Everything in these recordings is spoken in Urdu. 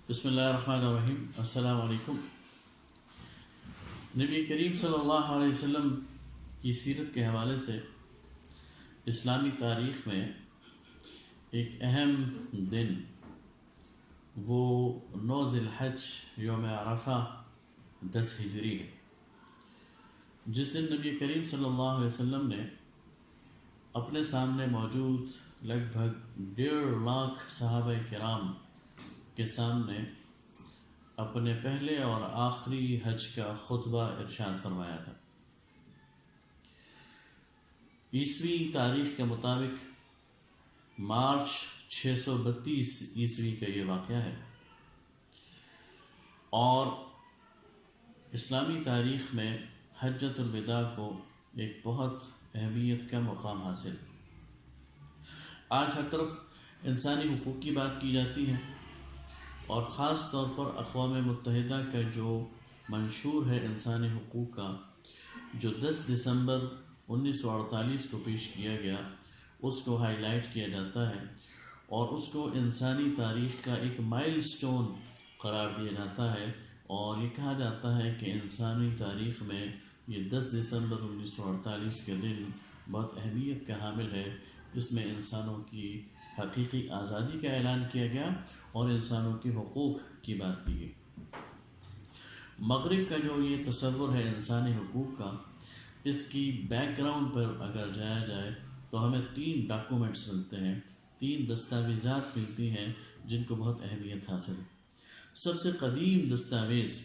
بسم اللہ الرحمن الرحیم۔ السلام علیکم۔ نبی کریم صلی اللہ علیہ وسلم کی سیرت کے حوالے سے اسلامی تاریخ میں ایک اہم دن وہ 9 ذی الحج یوم عرفہ 10 ہجری ہے، جس دن نبی کریم صلی اللہ علیہ وسلم نے اپنے سامنے موجود لگ بھگ 1.5 لاکھ صحابہ کرام کے سامنے اپنے پہلے اور آخری حج کا خطبہ ارشاد فرمایا تھا۔ عیسوی تاریخ کے مطابق مارچ 632 عیسوی کا یہ واقعہ ہے، اور اسلامی تاریخ میں حجۃ الوداع کو ایک بہت اہمیت کا مقام حاصل ہے۔ آج ہر طرف انسانی حقوق کی بات کی جاتی ہے، اور خاص طور پر اقوام متحدہ کا جو منشور ہے انسانی حقوق کا، جو 10 دسمبر 1948 کو پیش کیا گیا، اس کو ہائی لائٹ کیا جاتا ہے اور اس کو انسانی تاریخ کا ایک مائل سٹون قرار دیا جاتا ہے، اور یہ کہا جاتا ہے کہ انسانی تاریخ میں یہ 10 دسمبر 1948 کے دن بہت اہمیت کا حامل ہے، جس میں انسانوں کی حقیقی آزادی کا اعلان کیا گیا اور انسانوں کے حقوق کی بات کی گئی۔ مغرب کا جو یہ تصور ہے انسانی حقوق کا، اس کی بیک گراؤنڈ پر اگر جایا جائے تو ہمیں 3 ڈاکومنٹس ملتے ہیں، 3 دستاویزات ملتی ہیں جن کو بہت اہمیت حاصل ہے۔ سب سے قدیم دستاویز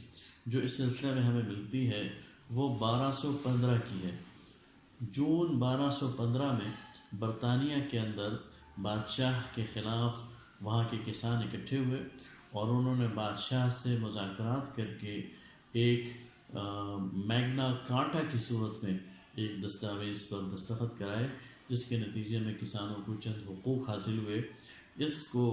جو اس سلسلے میں ہمیں ملتی ہے وہ 1215 کی ہے۔ جون 1215 میں برطانیہ کے اندر بادشاہ کے خلاف وہاں کے کسان اکٹھے ہوئے اور انہوں نے بادشاہ سے مذاکرات کر کے ایک میگنا کارٹا کی صورت میں ایک دستاویز پر دستخط کرائے، جس کے نتیجے میں کسانوں کو چند حقوق حاصل ہوئے۔ اس کو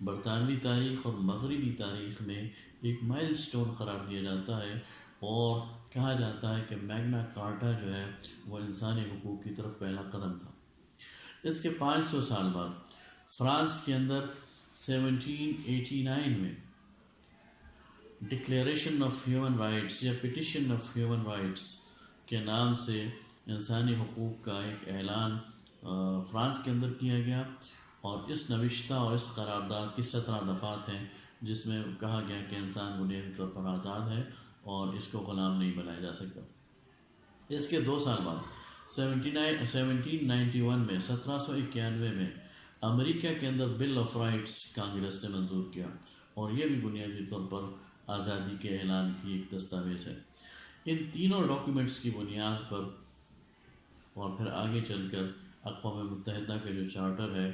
برطانوی تاریخ اور مغربی تاریخ میں ایک مائل سٹون قرار دیا جاتا ہے، اور کہا جاتا ہے کہ میگنا کارٹا جو ہے وہ انسانی حقوق کی طرف پہلا قدم تھا۔ اس کے 500 سال بعد فرانس کے اندر 1789 میں ڈکلیریشن آف ہیومن رائٹس یا پٹیشن آف ہیومن رائٹس کے نام سے انسانی حقوق کا ایک اعلان فرانس کے اندر کیا گیا، اور اس نوشتہ اور اس قرارداد کی 17 دفعات ہیں، جس میں کہا گیا کہ انسان بنیادی طور پر آزاد ہے اور اس کو غلام نہیں بنایا جا سکتا۔ اس کے 2 سال بعد 1791 میں 1791 میں امریکہ کے اندر بل آف رائٹس کانگریس نے منظور کیا، اور یہ بھی بنیادی طور پر آزادی کے اعلان کی ایک دستاویز ہے۔ ان تینوں ڈاکیومنٹس کی بنیاد پر اور پھر آگے چل کر اقوام متحدہ کا جو چارٹر ہے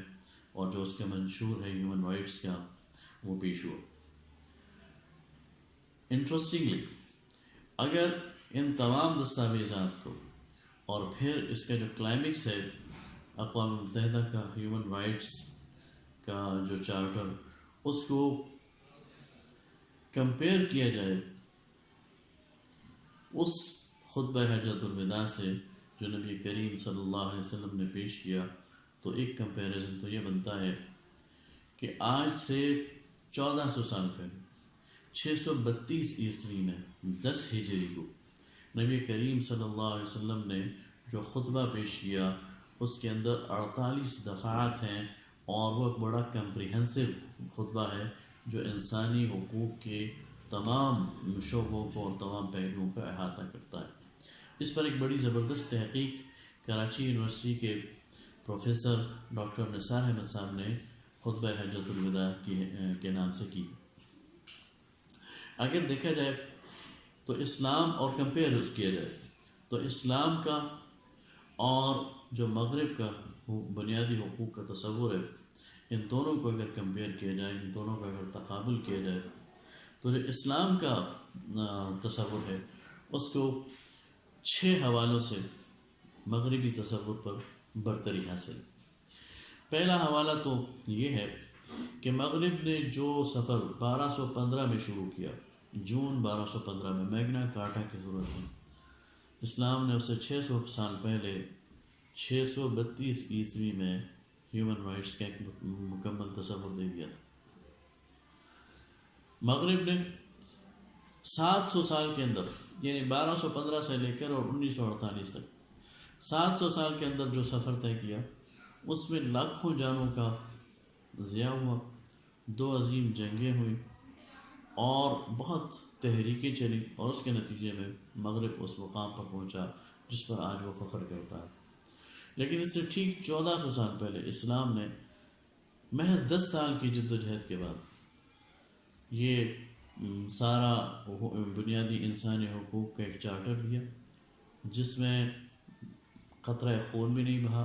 اور جو اس کے منشور ہے ہیومن رائٹس کا، وہ پیش ہوا۔ انٹرسٹنگلی، اگر ان تمام دستاویزات کو اور پھر اس کا جو کلائمیکس ہے اقوام متحدہ کا ہیومن رائٹس کا جو چارٹر، اس کو کمپیئر کیا جائے اس خطبہ حجۃ الوداع سے جو نبی کریم صلی اللہ علیہ وسلم نے پیش کیا، تو ایک کمپیریزن تو یہ بنتا ہے کہ آج سے 1400 سال پہلے 632 عیسوی میں 10 ہجری کو نبی کریم صلی اللہ علیہ وسلم نے جو خطبہ پیش کیا، اس کے اندر 48 دفعات ہیں، اور وہ ایک بڑا کمپریہنسو خطبہ ہے جو انسانی حقوق کے تمام شعبوں کو اور تمام پہلوؤں کا احاطہ کرتا ہے۔ اس پر ایک بڑی زبردست تحقیق کراچی یونیورسٹی کے پروفیسر ڈاکٹر نثار احمد صاحب نے خطبہ حجۃ الوداع کے نام سے کی۔ اگر دیکھا جائے تو اسلام اور کمپیئر کیا جائے تو اسلام کا اور جو مغرب کا بنیادی حقوق کا تصور ہے، ان دونوں کو اگر کمپیئر کیا جائے، ان دونوں کا اگر تقابل کیا جائے، تو جو اسلام کا تصور ہے اس کو 6 حوالوں سے مغربی تصور پر برتری حاصل۔ پہلا حوالہ تو یہ ہے کہ مغرب نے جو سفر 1215 میں شروع کیا، جون 1215 میں میگنا کارٹا کی صورت میں، اسلام نے اسے 600 سال پہلے 632 عیسوی میں ہیومن رائٹس کا ایک مکمل تصور دے دیا تھا۔ مغرب نے 700 سال کے اندر، یعنی 1215 سے لے کر اور 1948 تک 700 سال کے اندر جو سفر طے کیا، اس میں لاکھوں جانوں کا ضیاع ہوا، 2 عظیم جنگیں ہوئیں اور بہت تحریکیں چلی، اور اس کے نتیجے میں مغرب اس مقام پر پہنچا جس پر آج وہ فخر کرتا ہے۔ لیکن اس سے ٹھیک 1400 سال پہلے اسلام نے محض 10 سال کی جد و جہد کے بعد یہ سارا بنیادی انسانی حقوق کا ایک چارٹر دیا، جس میں قطرہ خون بھی نہیں بہا،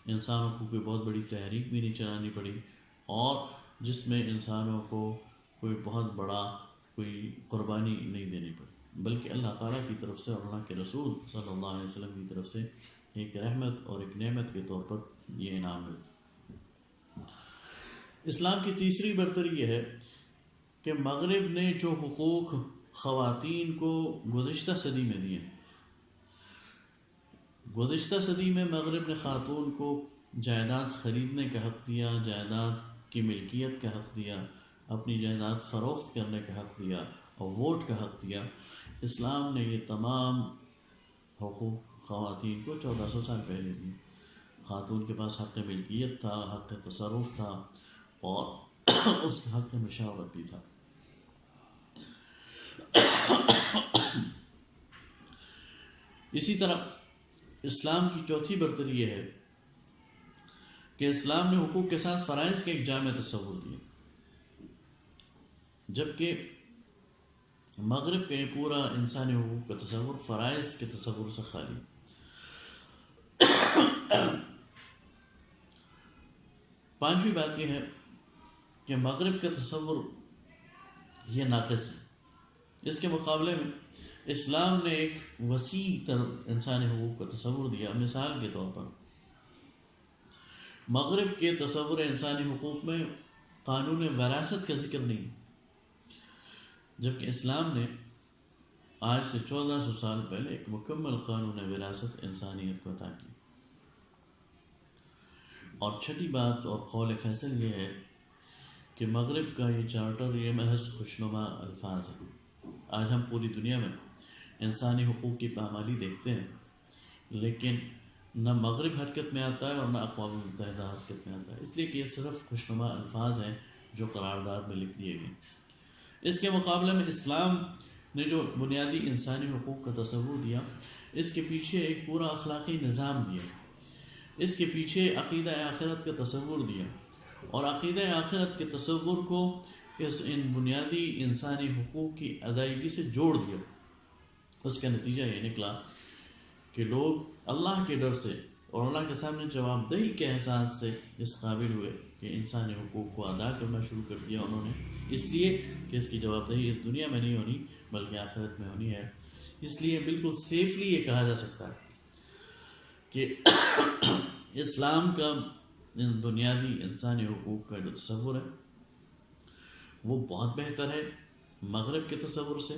انسانوں کو کوئی بہت بڑی تحریک بھی نہیں چلانی پڑی، اور جس میں انسانوں کو کوئی بہت بڑا کوئی قربانی نہیں دینی پڑی، بلکہ اللہ تعالیٰ کی طرف سے اور اللہ کے رسول صلی اللہ علیہ وسلم کی طرف سے ایک رحمت اور ایک نعمت کے طور پر یہ انعام ہے۔ اسلام کی تیسری برتری یہ ہے کہ مغرب نے جو حقوق خواتین کو گزشتہ صدی میں دیے، گزشتہ صدی میں مغرب نے خاتون کو جائیداد خریدنے کا حق دیا، جائیداد کی ملکیت کا حق دیا، اپنی جائیداد فروخت کرنے کا حق دیا اور ووٹ کا حق دیا۔ اسلام نے یہ تمام حقوق خواتین کو 1400 سال پہلے دیے۔ خاتون کے پاس حق ملکیت تھا، حق تصرف تھا، اور اس کا حق مشاورت بھی تھا۔ اسی طرح اسلام کی چوتھی برتری یہ ہے کہ اسلام نے حقوق کے ساتھ فرائض کے ایک جامع تصور دیا، جبکہ مغرب کا یہ پورا انسانی حقوق کا تصور فرائض کے تصور سے خالی۔ پانچویں بات یہ ہے کہ مغرب کا تصور یہ ناقص ہے، اس کے مقابلے میں اسلام نے ایک وسیع تر انسانی حقوق کا تصور دیا۔ مثال کے طور پر مغرب کے تصور انسانی حقوق میں قانون وراثت کا ذکر نہیں، جبکہ اسلام نے آج سے 1400 سال پہلے ایک مکمل قانون وراثت انسانیت کو عطا کی۔ اور چھٹی بات اور قول فیصل یہ ہے کہ مغرب کا یہ چارٹر یہ محض خوشنما الفاظ ہے۔ آج ہم پوری دنیا میں انسانی حقوق کی پامالی دیکھتے ہیں، لیکن نہ مغرب حرکت میں آتا ہے اور نہ اقوام متحدہ حرکت میں آتا ہے، اس لیے کہ یہ صرف خوشنما الفاظ ہیں جو قرارداد میں لکھ دیے گئے۔ اس کے مقابلے میں اسلام نے جو بنیادی انسانی حقوق کا تصور دیا، اس کے پیچھے ایک پورا اخلاقی نظام دیا، اس کے پیچھے عقیدہ آخرت کا تصور دیا، اور عقیدہ آخرت کے تصور کو ان بنیادی انسانی حقوق کی ادائیگی سے جوڑ دیا۔ اس کا نتیجہ یہ نکلا کہ لوگ اللہ کے ڈر سے اور اللہ کے سامنے جواب دہی کے احساس سے اس قابل ہوئے کہ انسانی حقوق کو ادا کرنا شروع کر دیا انہوں نے، اس لیے کہ اس کی جواب دہی اس دنیا میں نہیں ہونی بلکہ آخرت میں ہونی ہے۔ اس لیے بالکل سیفلی یہ کہا جا سکتا ہے کہ اسلام کا بنیادی انسانی حقوق کا جو تصور ہے وہ بہت بہتر ہے، مغرب کے تصور سے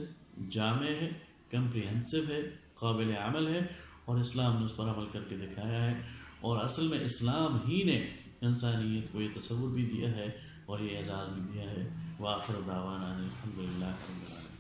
جامع ہے، کمپریہنسو ہے، قابل عمل ہے، اور اسلام نے اس پر عمل کر کے دکھایا ہے، اور اصل میں اسلام ہی نے انسانیت کو یہ تصور بھی دیا ہے اور یہ اعزاز بھی دیا ہے۔ وآخر دعوانا الحمدللہ رب العالمین۔